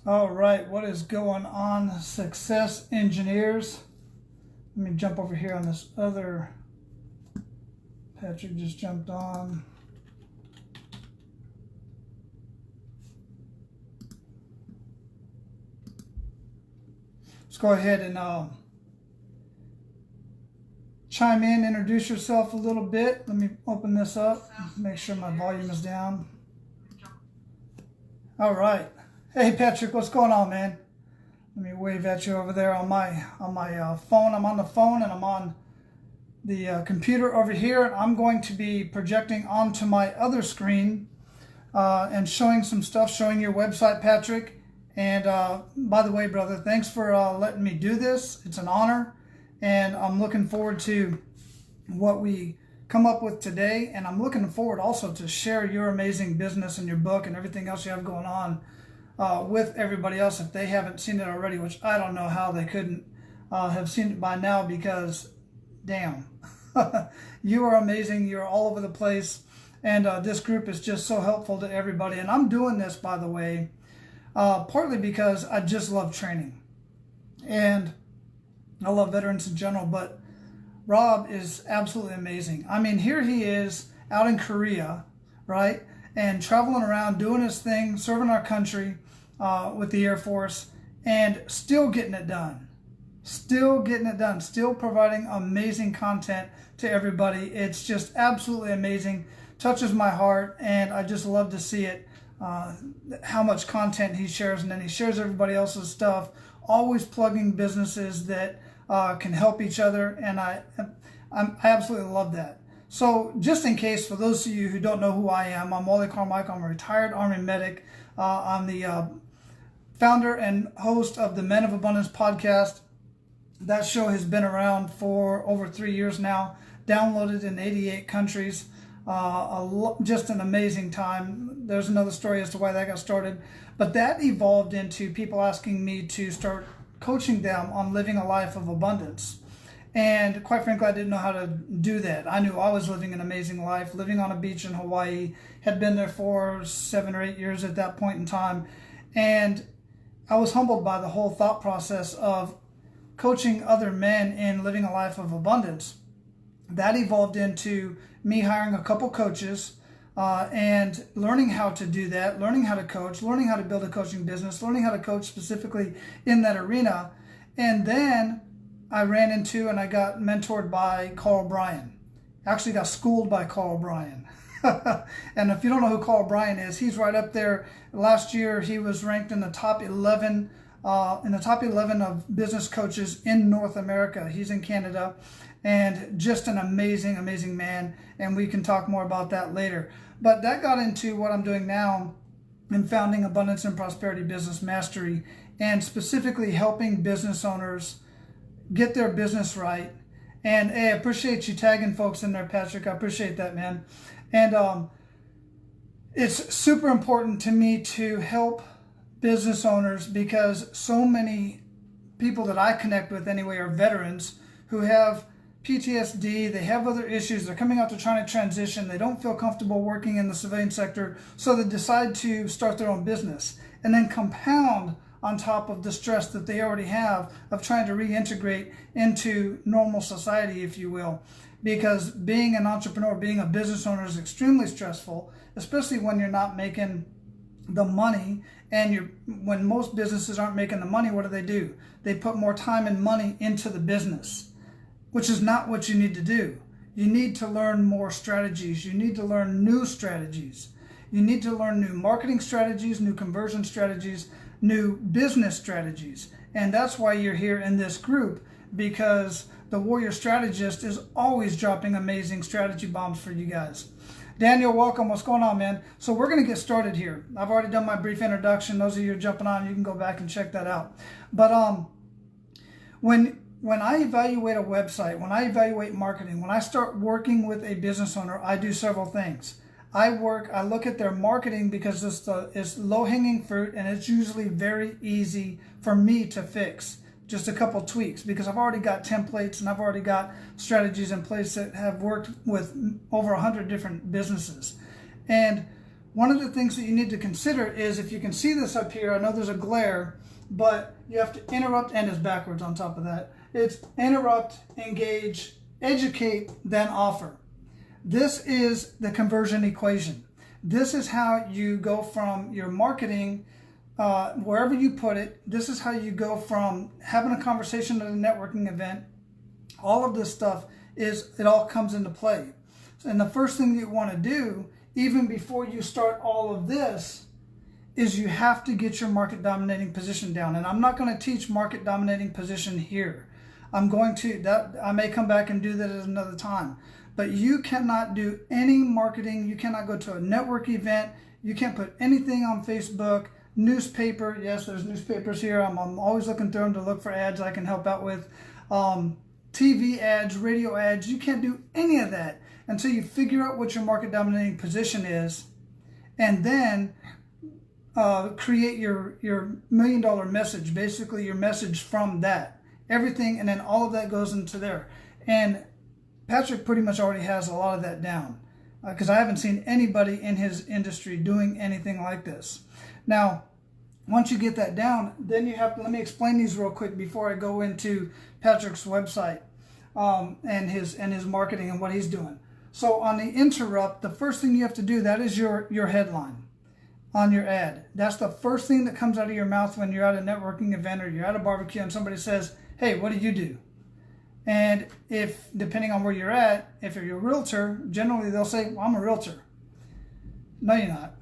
All right, what is going on, success engineers? Let me jump over here on this other. Patrick just jumped on. Let's go ahead and chime in, introduce yourself a little bit. Let me open this up, make sure my volume is down. All right. Hey Patrick, what's going on, man? Let me wave at you over there on my phone. I'm on the phone and I'm on the computer over here, and I'm going to be projecting onto my other screen and showing some stuff, showing your website, Patrick. And by the way, brother, thanks for letting me do this. It's an honor, and I'm looking forward to what we come up with today. And I'm looking forward also to share your amazing business and your book and everything else you have going on with everybody else if they haven't seen it already, which I don't know how they couldn't have seen it by now, because damn, you are amazing. You're all over the place, and this group is just so helpful to everybody. And I'm doing this, by the way, partly because I just love training, and I love veterans in general, but Rob is absolutely amazing. I mean, here he is out in Korea, right, and traveling around doing his thing, serving our country with the Air Force, and still getting it done. Still providing amazing content to everybody. It's just absolutely amazing, touches my heart, and I just love to see it, how much content he shares, and then he shares everybody else's stuff, always plugging businesses that can help each other, and I absolutely love that. So just in case, for those of you who don't know who I am, I'm Wally Carmichael. I'm a retired Army medic. I'm the founder and host of the Men of Abundance podcast. That show has been around for over 3 years now, downloaded in 88 countries. Just an amazing time. There's another story as to why that got started. But that evolved into people asking me to start coaching them on living a life of abundance. And quite frankly, I didn't know how to do that. I knew I was living an amazing life, living on a beach in Hawaii, had been there for 7 or 8 years at that point in time. And I was humbled by the whole thought process of coaching other men in living a life of abundance. That evolved into me hiring a couple coaches and learning how to do that, learning how to coach, learning how to build a coaching business, learning how to coach specifically in that arena. And then I ran into and I got mentored by Carl Bryan. Actually got schooled by Carl Bryan. And if you don't know who Carl Bryan is, he's right up there. Last year he was ranked in the top 11 of business coaches in North America. He's in Canada, and just an amazing man, and we can talk more about that later. But that got into what I'm doing now in founding Abundance and Prosperity Business Mastery, and specifically helping business owners get their business right. And hey, I appreciate you tagging folks in there, Patrick. I appreciate that, man. And it's super important to me to help business owners, because so many people that I connect with anyway are veterans who have PTSD, they have other issues, they're coming out to trying to transition, they don't feel comfortable working in the civilian sector, so they decide to start their own business, and then compound on top of the stress that they already have of trying to reintegrate into normal society, if you will. Because being an entrepreneur, being a business owner is extremely stressful, especially when you're not making the money. And when most businesses aren't making the money, what do? They put more time and money into the business, which is not what you need to do. You need to learn more strategies. You need to learn new strategies. You need to learn new marketing strategies, new conversion strategies, new business strategies. And that's why you're here in this group, because the Warrior Strategist is always dropping amazing strategy bombs for you guys. Daniel, welcome. What's going on, man? So we're going to get started here. I've already done my brief introduction. Those of you who are jumping on, you can go back and check that out. But when I evaluate a website, when I evaluate marketing, when I start working with a business owner, I do several things. I look at their marketing, because it's low-hanging fruit, and it's usually very easy for me to fix. Just a couple tweaks, because I've already got templates and I've already got strategies in place that have worked with over 100 different businesses. And one of the things that you need to consider is, if you can see this up here, I know there's a glare, but you have to interrupt, and it's backwards on top of that. It's interrupt, engage, educate, then offer. This is the conversion equation. This is how you go from your marketing, wherever you put it. This is how you go from having a conversation at a networking event. All of this stuff it all comes into play. And the first thing you want to do, even before you start all of this, is you have to get your market dominating position down. And I'm not going to teach market dominating position here. I may come back and do that at another time. But you cannot do any marketing. You cannot go to a network event. You can't put anything on Facebook, newspaper. Yes, there's newspapers here. I'm always looking through them to look for ads I can help out with. TV ads, radio ads. You can't do any of that until you figure out what your market dominating position is, and then create your $1 million message, basically your message from that. Everything, and then all of that goes into there. And Patrick pretty much already has a lot of that down, because I haven't seen anybody in his industry doing anything like this. Now, once you get that down, then you have to, let me explain these real quick before I go into Patrick's website and his marketing and what he's doing. So on the interrupt, the first thing you have to do, that is your headline on your ad. That's the first thing that comes out of your mouth when you're at a networking event or you're at a barbecue and somebody says, hey, what do you do? And if, depending on where you're at, if you're a realtor, generally they'll say, well, I'm a realtor. No, you're not.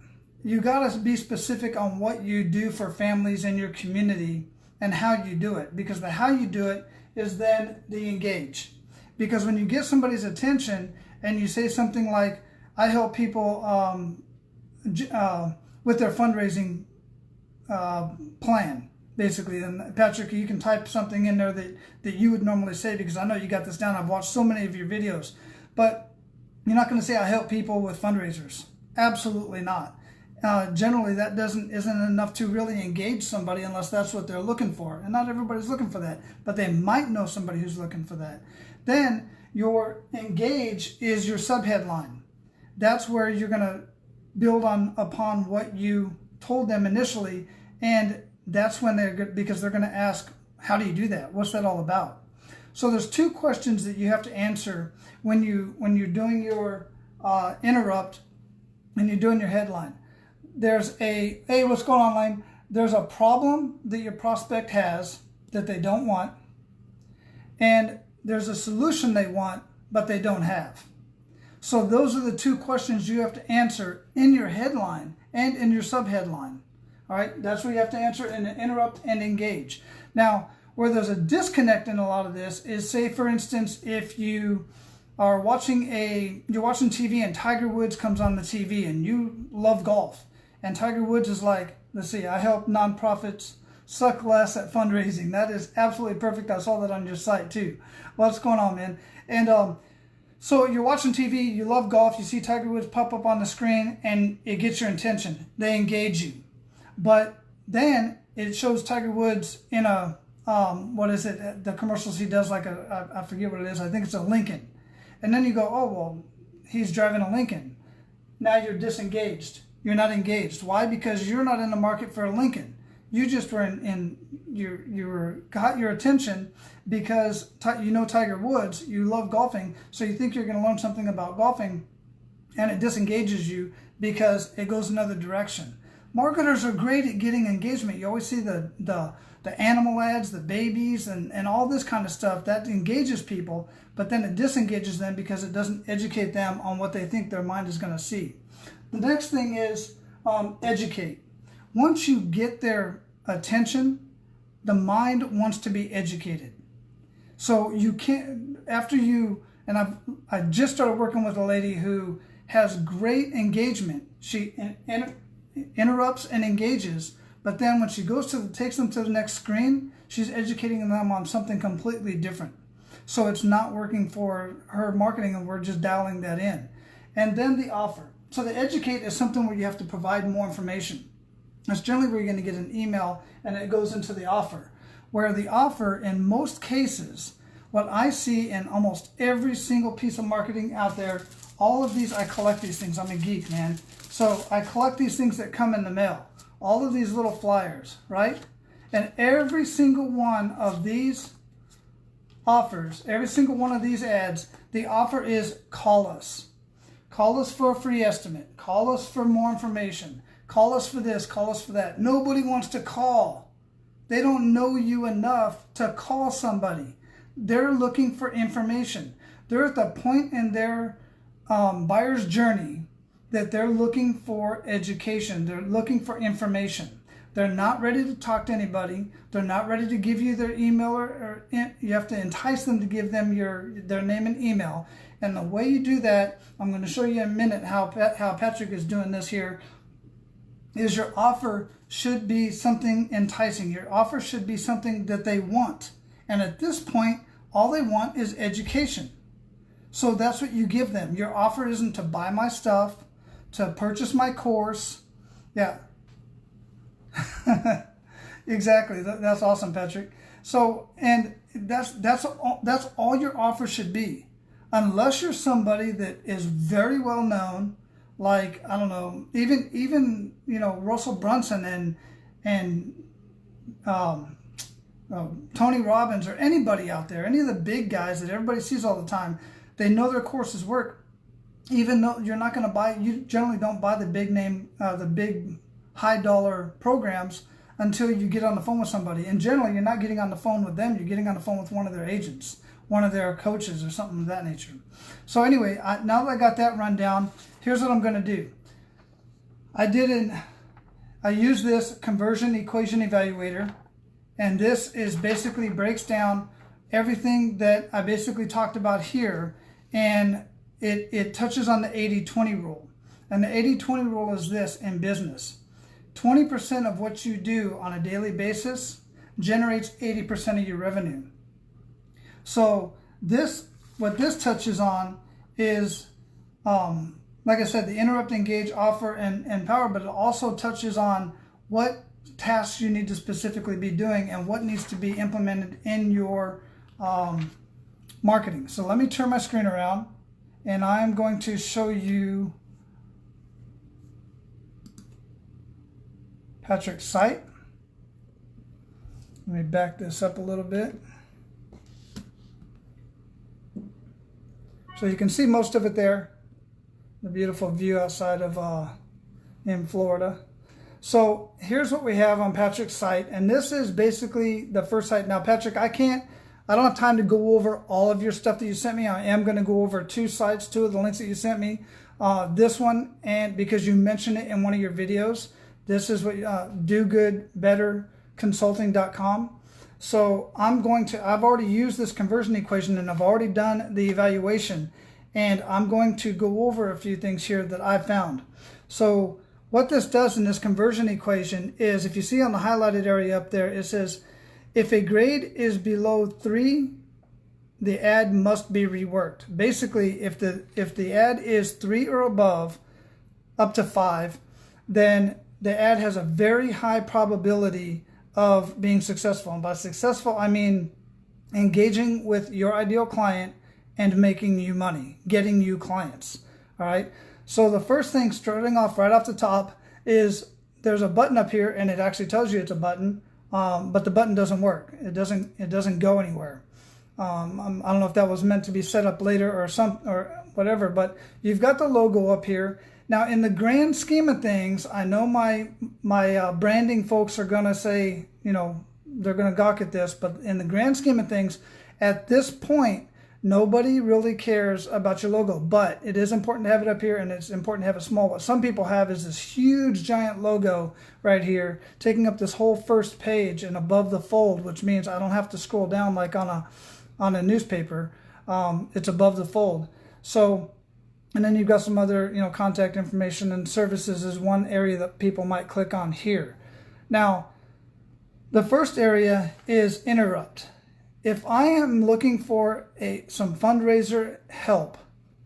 You got to be specific on what you do for families in your community and how you do it, because the how you do it is then the engage. Because when you get somebody's attention and you say something like, I help people with their fundraising plan, basically. And Patrick, you can type something in there that you would normally say, because I know you got this down. I've watched so many of your videos. But you're not going to say, I help people with fundraisers. Absolutely not. Generally, that isn't enough to really engage somebody unless that's what they're looking for. And not everybody's looking for that, but they might know somebody who's looking for that. Then your engage is your subheadline. That's where you're going to build upon what you told them initially, and that's when because they're going to ask, how do you do that? What's that all about? So there's two questions that you have to answer when you're doing your interrupt and you're doing your headline. There's hey, what's going on, Lane? There's a problem that your prospect has that they don't want, and there's a solution they want but they don't have. So those are the two questions you have to answer in your headline and in your subheadline. All right, that's what you have to answer in the interrupt and engage. Now, where there's a disconnect in a lot of this is, say for instance, if you are watching TV and Tiger Woods comes on the TV and you love golf, and Tiger Woods is like, let's see, I help nonprofits suck less at fundraising. That is absolutely perfect. I saw that on your site too. What's going on, man? And so you're watching TV, you love golf, you see Tiger Woods pop up on the screen, and it gets your attention. They engage you. But then it shows Tiger Woods in a, what is it, the commercials he does, like I forget what it is, I think it's a Lincoln. And then you go, oh, well, he's driving a Lincoln. Now you're disengaged. You're not engaged. Why? Because you're not in the market for a Lincoln. You just were got your attention because you know Tiger Woods, you love golfing, so you think you're going to learn something about golfing, and it disengages you because it goes another direction. Marketers are great at getting engagement. You always see the animal ads, the babies, and all this kind of stuff that engages people, but then it disengages them because it doesn't educate them on what they think their mind is going to see. The next thing is educate. Once you get their attention, the mind wants to be educated. So you can't, and I just started working with a lady who has great engagement. She interrupts and engages, but then when she takes them to the next screen, she's educating them on something completely different. So it's not working for her marketing, and we're just dialing that in. And then the offer. So the educate is something where you have to provide more information. That's generally where you're going to get an email, and it goes into the offer. Where the offer, in most cases, what I see in almost every single piece of marketing out there, all of these, I collect these things. I'm a geek, man. So I collect these things that come in the mail. All of these little flyers, right? And every single one of these offers, every single one of these ads, the offer is call us. Call us for a free estimate. Call us for more information. Call us for this, call us for that. Nobody wants to call. They don't know you enough to call somebody. They're looking for information. They're at the point in their buyer's journey that they're looking for education. They're looking for information. They're not ready to talk to anybody. They're not ready to give you their email, or you have to entice them to give them their name and email. And the way you do that, I'm going to show you in a minute how Patrick is doing this here, is your offer should be something enticing. Your offer should be something that they want. And at this point, all they want is education. So that's what you give them. Your offer isn't to buy my stuff, to purchase my course. Yeah. Exactly. That's awesome, Patrick. So, and that's all your offer should be. Unless you're somebody that is very well known, like, I don't know, even you know, Russell Brunson and Tony Robbins, or anybody out there, any of the big guys that everybody sees all the time, they know their courses work. Even though you're not going to buy, you generally don't buy the big name, the big high dollar programs until you get on the phone with somebody. And generally, you're not getting on the phone with them. You're getting on the phone with one of their agents, one of their coaches, or something of that nature. So anyway, now that I got that run down, here's what I'm going to do. I use this conversion equation evaluator, and this is basically breaks down everything that I basically talked about here, and it touches on the 80-20 rule. And the 80-20 rule is this in business. 20% of what you do on a daily basis generates 80% of your revenue. So what this touches on is, like I said, the interrupt, engage, offer, and power, but it also touches on what tasks you need to specifically be doing and what needs to be implemented in your marketing. So let me turn my screen around, and I'm going to show you Patrick's site. Let me back this up a little bit. So you can see most of it there. The beautiful view outside of in Florida. So here's what we have on Patrick's site, and this is basically the first site. Now, Patrick, I don't have time to go over all of your stuff that you sent me. I am going to go over two of the links that you sent me. This one, and because you mentioned it in one of your videos, this is what dogoodbetterconsulting.com. So I've already used this conversion equation, and I've already done the evaluation, and I'm going to go over a few things here that I found. So what this does in this conversion equation is, if you see on the highlighted area up there, it says, if a grade is below 3, the ad must be reworked. Basically, if the ad is 3 or above, up to 5, then the ad has a very high probability of being successful. And by successful, I mean engaging with your ideal client and making you money, getting you clients. All right. So the first thing, starting off right off the top, is there's a button up here, and it actually tells you it's a button, but the button doesn't work. It doesn't go anywhere. I don't know if that was meant to be set up later or whatever, but you've got the logo up here. Now, in the grand scheme of things, I know my branding folks are going to say, you know, they're going to gawk at this, but in the grand scheme of things, at this point, nobody really cares about your logo. But it is important to have it up here, and it's important to have it small. What some people have is this huge, giant logo right here, taking up this whole first page and above the fold, which means I don't have to scroll down like on a newspaper. It's above the fold. So, and then you've got some other, you know, contact information and services is one area that people might click on here. Now, the first area is interrupt. If I am looking for some fundraiser help,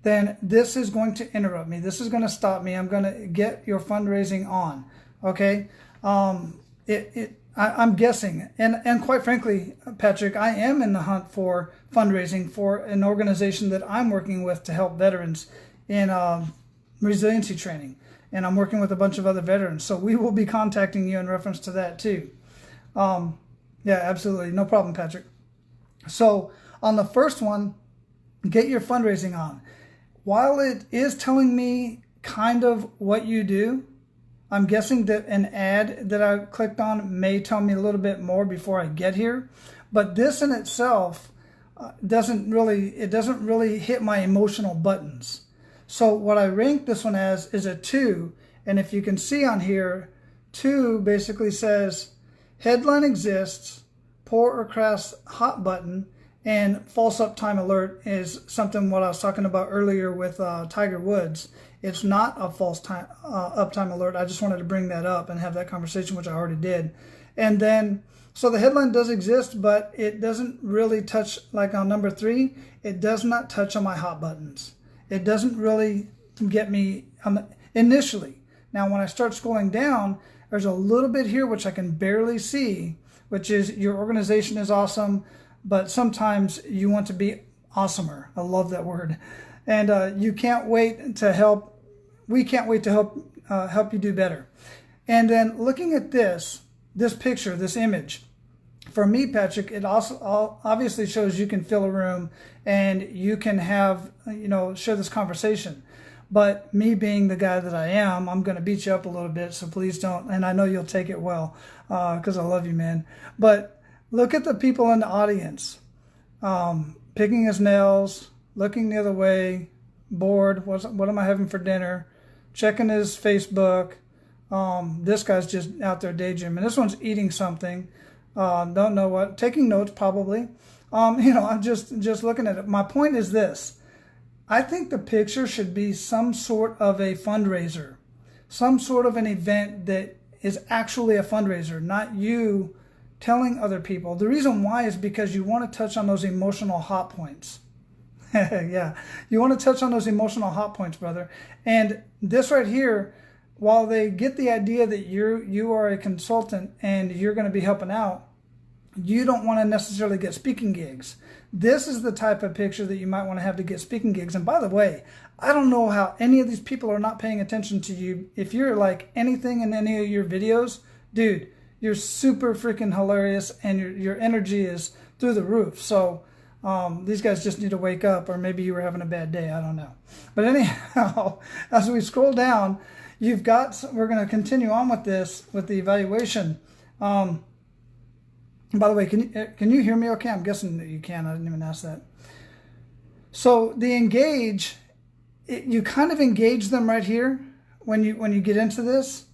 then this is going to interrupt me. This is going to stop me. I'm going to get your fundraising on. Okay. I'm guessing, and quite frankly, Patrick, I am in the hunt for fundraising for an organization that I'm working with to help veterans in resiliency training. And I'm working with a bunch of other veterans. So we will be contacting you in reference to that too. Yeah, absolutely. No problem, Patrick. So on the first one, get your fundraising on. While it is telling me kind of what you do, I'm guessing that an ad that I clicked on may tell me a little bit more before I get here. But this in itself doesn't really hit my emotional buttons. So what I rank this one as is a 2. And if you can see on here, 2 basically says headline exists, poor or crass hot button, and false uptime alert is something what I was talking about earlier with Tiger Woods. It's not a false uptime alert. I just wanted to bring that up and have that conversation, which I already did. And then, so the headline does exist, but it doesn't really touch, like on number 3, it does not touch on my hot buttons. It doesn't really get me initially. Now, when I start scrolling down, there's a little bit here which I can barely see, which is your organization is awesome, but sometimes you want to be awesomer. I love that word. And you can't wait to help. We can't wait to help you do better. And then looking at this picture, this image, for me, Patrick, it also obviously shows you can fill a room and you can have, share this conversation. But me being the guy that I am, I'm going to beat you up a little bit, so please don't. And I know you'll take it well because I love you, man. But look at the people in the audience, picking his nails, looking the other way, bored. What am I having for dinner? Checking his Facebook. This guy's just out there daydreaming. This one's eating something. Don't know what. Taking notes probably. I'm just looking at it. My point is this. I think the picture should be some sort of a fundraiser, some sort of an event that is actually a fundraiser, not you telling other people. The reason why is because you want to touch on those emotional hot points. Yeah, you want to touch on those emotional hot points, brother. And this right here, while they get the idea that you are a consultant and you're going to be helping out, you don't want to necessarily get speaking gigs. This is the type of picture that you might want to have to get speaking gigs. And by the way, I don't know how any of these people are not paying attention to you. If you're like anything in any of your videos, dude, you're super freaking hilarious and your energy is through the roof. So these guys just need to wake up, or maybe you were having a bad day. I don't know. But anyhow, as we scroll down, we're going to continue on with this, with the evaluation. By the way, can you hear me okay? I'm guessing that you can. I didn't even ask that. So the engage, you kind of engage them right here when you get into this.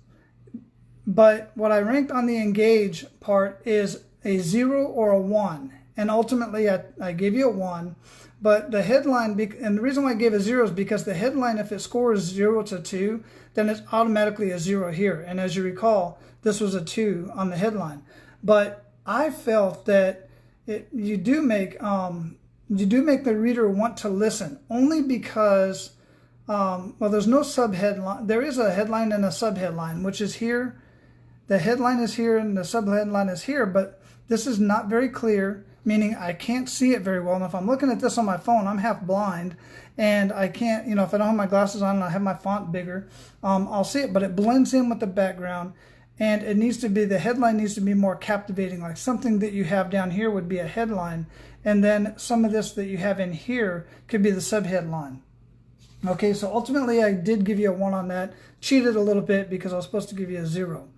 But what I ranked on the engage part is a 0 or a 1. And ultimately, I gave you a 1. But the headline, and the reason why I gave a 0 is because the headline, if it scores 0 to 2, then it's automatically a 0 here. And as you recall, this was a 2 on the headline. But I felt that you do make the reader want to listen, only because there's no subheadline. There is a headline and a subheadline, which is here. The headline is here and the subheadline is here, but this is not very clear, meaning I can't see it very well. And if I'm looking at this on my phone, I'm half blind and I can't, if I don't have my glasses on and I have my font bigger, I'll see it, but it blends in with the background. And it needs to be, the headline needs to be more captivating, like something that you have down here would be a headline. And then some of this that you have in here could be the subheadline. Okay, so ultimately I did give you a 1 on that. Cheated a little bit because I was supposed to give you a 0.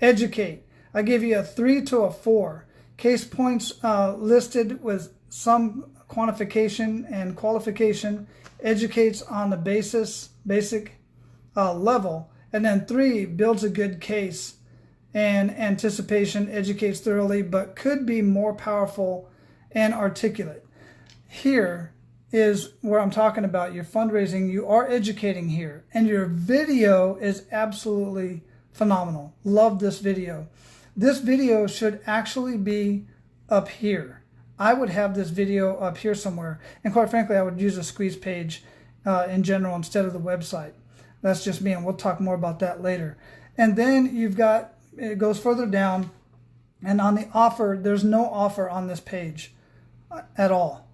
Educate. I gave you a 3 to a 4. Case points listed with some quantification and qualification. Educates on the basic level. And then 3, builds a good case. And anticipation, educates thoroughly, but could be more powerful and articulate. Here is where I'm talking about your fundraising. You are educating here. And your video is absolutely phenomenal. Love this video. This video should actually be up here. I would have this video up here somewhere. And quite frankly, I would use a squeeze page in general instead of the website. That's just me, and we'll talk more about that later. And then you've got, it goes further down, and on the offer, there's no offer on this page at all.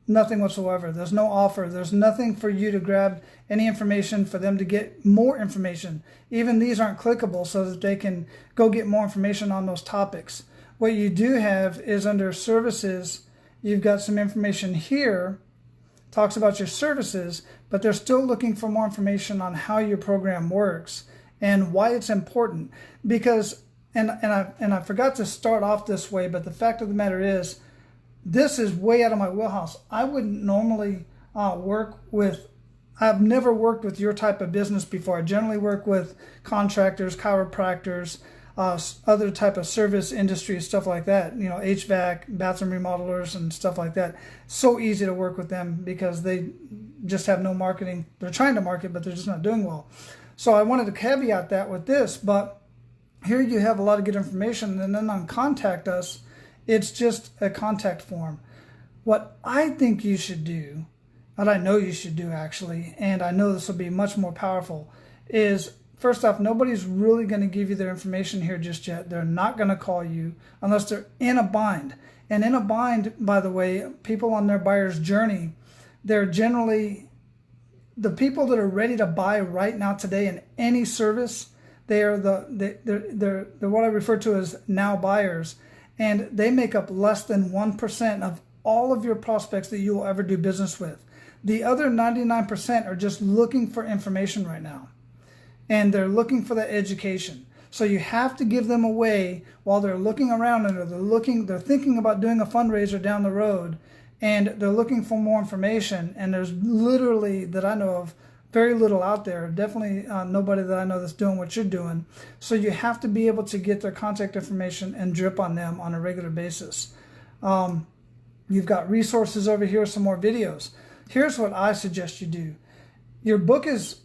Nothing whatsoever. There's no offer. There's nothing for you to grab any information for them to get more information. Even these aren't clickable so that they can go get more information on those topics. What you do have is under services, you've got some information here, talks about your services, but they're still looking for more information on how your program works and why it's important. Because, and I forgot to start off this way, but the fact of the matter is, this is way out of my wheelhouse. I wouldn't normally I've never worked with your type of business before. I generally work with contractors, chiropractors, other type of service industry, stuff like that. You know, HVAC, bathroom remodelers and stuff like that. So easy to work with them because they just have no marketing. They're trying to market, but they're just not doing well. So I wanted to caveat that with this, but here you have a lot of good information. And then on Contact Us, it's just a contact form. What I think you should do, and I know you should do actually, and I know this will be much more powerful, is first off, nobody's really going to give you their information here just yet. They're not going to call you unless they're in a bind. And in a bind, by the way, people on their buyer's journey, they're generally the people that are ready to buy right now today in any service. They're what I refer to as now buyers. And they make up less than 1% of all of your prospects that you will ever do business with. The other 99% are just looking for information right now. And they're looking for that education. So you have to give them away while they're looking around and they're thinking about doing a fundraiser down the road. And they're looking for more information. And there's literally, that I know of, very little out there. Definitely nobody that I know that's doing what you're doing. So you have to be able to get their contact information and drip on them on a regular basis. You've got resources over here, some more videos. Here's what I suggest you do. Your book is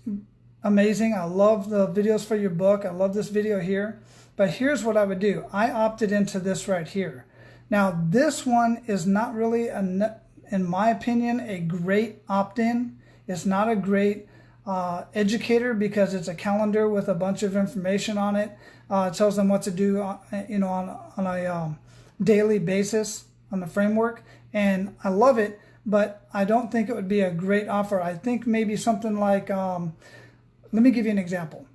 amazing. I love the videos for your book. I love this video here. But here's what I would do. I opted into this right here. Now, this one is not really, in my opinion, a great opt-in. It's not a great educator because it's a calendar with a bunch of information on it. It tells them what to do, on a daily basis on the framework, and I love it. But I don't think it would be a great offer. I think maybe something like, let me give you an example.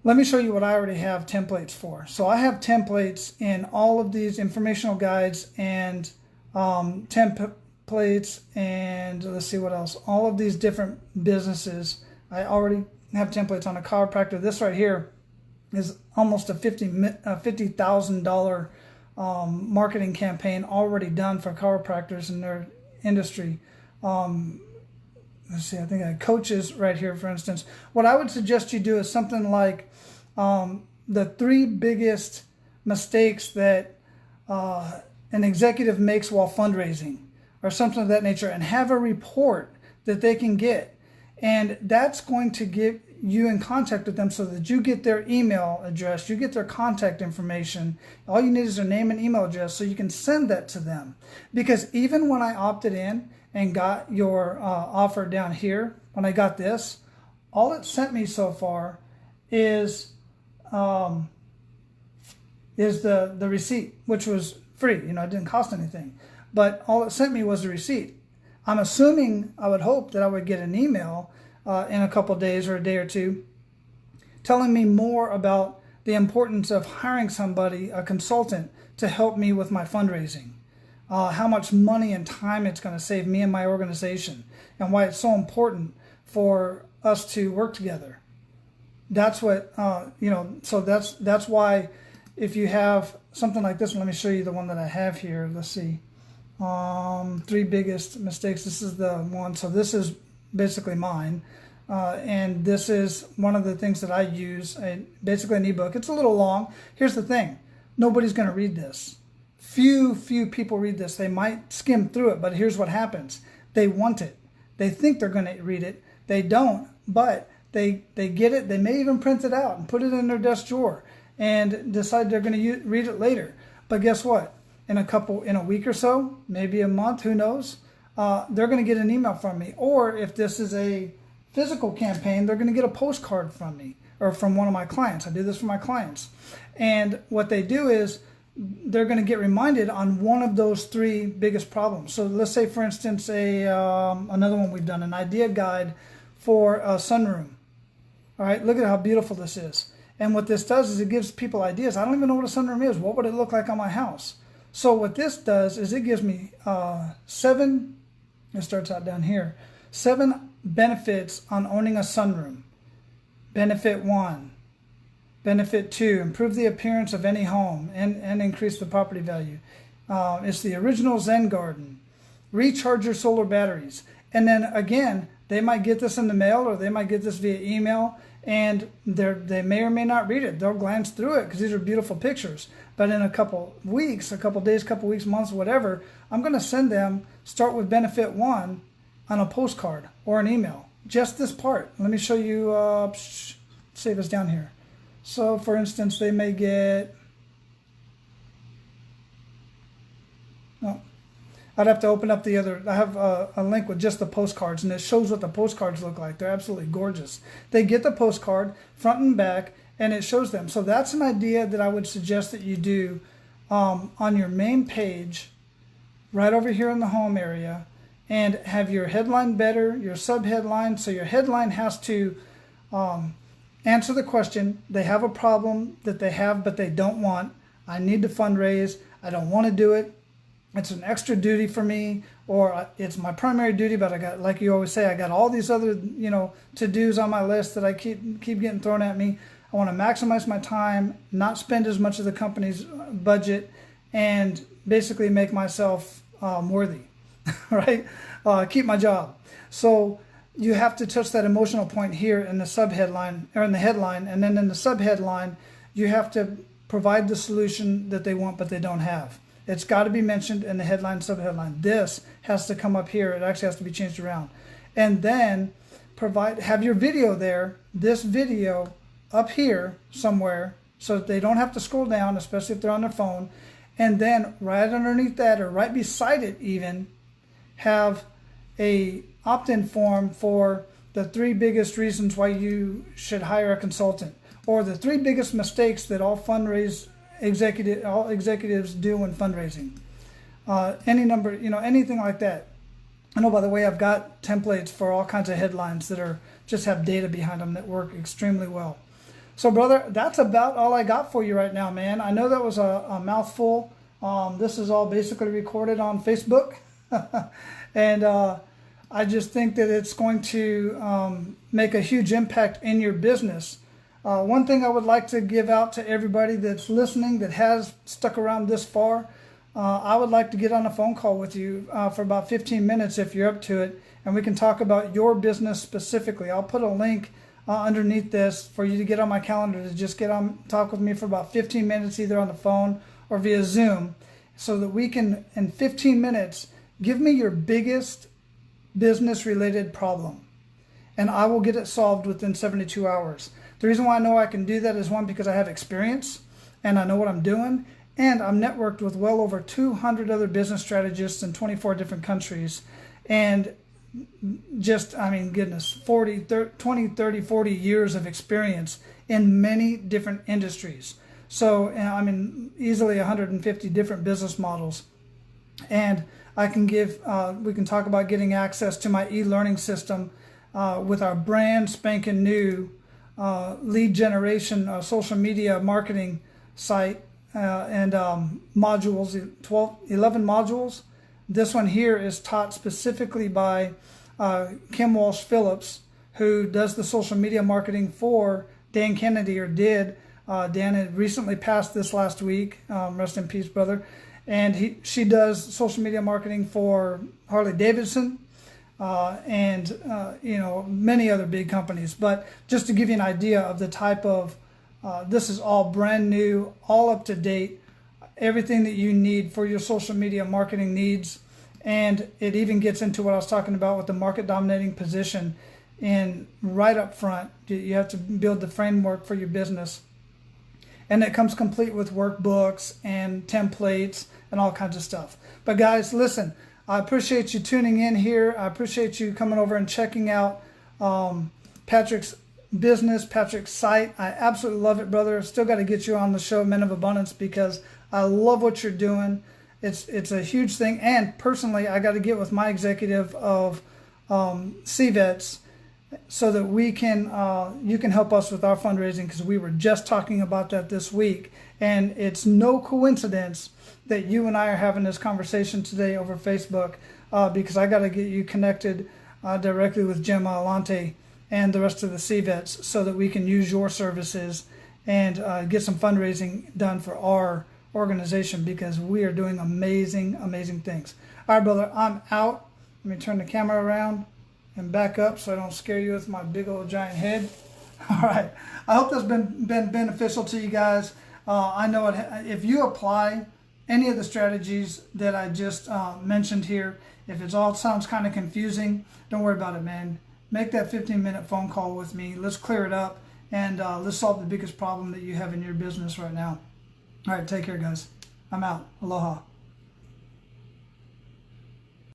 Let me show you what I already have templates for. So I have templates in all of these informational guides and templates, and let's see what else. All of these different businesses, I already have templates on a chiropractor. This right here is almost a $50,000 marketing campaign already done for chiropractors in their industry. Let's see, I think I have coaches right here, for instance. What I would suggest you do is something like the 3 biggest mistakes that an executive makes while fundraising, or something of that nature, and have a report that they can get. And that's going to get you in contact with them so that you get their email address, you get their contact information. All you need is their name and email address so you can send that to them. Because even when I opted in and got your offer down here, when I got this, all it sent me so far is the receipt, which was free. You know, it didn't cost anything. But all it sent me was the receipt. I'm assuming, I would hope that I would get an email in a couple of days or a day or two telling me more about the importance of hiring somebody, a consultant, to help me with my fundraising. How much money and time it's going to save me and my organization, and why it's so important for us to work together. That's what, so that's why if you have something like this one, let me show you the one that I have here. Let's see. 3 biggest mistakes. This is the one. So this is basically mine. And this is one of the things that I use. Basically an ebook. It's a little long. Here's the thing. Nobody's going to read this. Few people read this. They might skim through it, but here's what happens. They want it. They think they're going to read it. They don't, but they get it. They may even print it out and put it in their desk drawer and decide they're going to read it later. But guess what? In a week or so, maybe a month, who knows, they're going to get an email from me. Or if this is a physical campaign, they're going to get a postcard from me or from one of my clients. I do this for my clients. And what they do is they're going to get reminded on one of those three biggest problems. So let's say, for instance, another one we've done, an idea guide for a sunroom. All right, look at how beautiful this is. And what this does is it gives people ideas. I don't even know what a sunroom is. What would it look like on my house? So what this does is it gives me seven, it starts out down here, 7 benefits on owning a sunroom. Benefit 1. Benefit 2, improve the appearance of any home and increase the property value. It's the original Zen garden. Recharge your solar batteries. And then again, they might get this in the mail or they might get this via email, and they may or may not read it. They'll glance through it because these are beautiful pictures. But in a couple weeks, a couple days, couple weeks, months, whatever, I'm going to send them, start with benefit 1 on a postcard or an email. Just this part. Let me show you, save us down here. So for instance, they may get, no, I'd have to open up the other, I have a link with just the postcards, and it shows what the postcards look like. They're absolutely gorgeous. They get the postcard front and back, and it shows them. So that's an idea that I would suggest that you do on your main page, right over here in the home area, and have your headline better, your subheadline. So your headline has to answer the question. They have a problem that they have but they don't want. I need to fundraise. I don't want to do it. It's an extra duty for me, or it's my primary duty, but I got, like you always say, I got all these other, to-dos on my list that I keep getting thrown at me. I want to maximize my time, not spend as much of the company's budget, and basically make myself worthy, right? Keep my job. So you have to touch that emotional point here in the subheadline, or in the headline, and then in the subheadline, you have to provide the solution that they want but they don't have. It's got to be mentioned in the headline, subheadline. This has to come up here. It actually has to be changed around. And then have your video there, this video up here somewhere, so that they don't have to scroll down, especially if they're on their phone. And then right underneath that, or right beside it even, have a opt-in form for the 3 biggest reasons why you should hire a consultant, or the 3 biggest mistakes that all executives do when fundraising. Any number, anything like that. I know, by the way, I've got templates for all kinds of headlines that just have data behind them that work extremely well. So, brother, that's about all I got for you right now, man. I know that was a mouthful. This is all basically recorded on Facebook. And I just think that it's going to make a huge impact in your business. One thing I would like to give out to everybody that's listening, that has stuck around this far, I would like to get on a phone call with you for about 15 minutes if you're up to it, and we can talk about your business specifically. I'll put a link underneath this for you to get on my calendar to just talk with me for about 15 minutes, either on the phone or via Zoom, so that we can, in 15 minutes, give me your biggest business-related problem, and I will get it solved within 72 hours. The reason why I know I can do that is, 1, because I have experience and I know what I'm doing, and I'm networked with well over 200 other business strategists in 24 different countries, and just, 20, 30, 40 years of experience in many different industries. So, easily 150 different business models. And I can we can talk about getting access to my e-learning system with our brand spanking new lead generation social media marketing site and modules, 11 modules. This one here is taught specifically by Kim Walsh-Phillips, who does the social media marketing for Dan Kennedy, or did. Dan had recently passed this last week. Rest in peace, brother. And she does social media marketing for Harley Davidson and many other big companies. But just to give you an idea of the type of, this is all brand new, all up to date, everything that you need for your social media marketing needs. And it even gets into what I was talking about with the market dominating position. And right up front, you have to build the framework for your business. And it comes complete with workbooks and templates and all kinds of stuff. But guys, listen, I appreciate you tuning in here. I appreciate you coming over and checking out Patrick's business, Patrick's site. I absolutely love it, brother. Still got to get you on the show, Men of Abundance, because I love what you're doing. It's a huge thing. And personally, I got to get with my executive of CVETs so that we can you can help us with our fundraising, because we were just talking about that this week. And it's no coincidence that you and I are having this conversation today over Facebook, because I got to get you connected directly with Jim Alante and the rest of the CVETs so that we can use your services and get some fundraising done for our organization, because we are doing amazing, amazing things. All right, brother, I'm out. Let me turn the camera around and back up so I don't scare you with my big old giant head. All right, I hope that's been beneficial to you guys. I know if you apply any of the strategies that I just mentioned here, if it all sounds kind of confusing, don't worry about it, man. Make that 15-minute phone call with me. Let's clear it up, and let's solve the biggest problem that you have in your business right now. All right, take care, guys. I'm out. Aloha.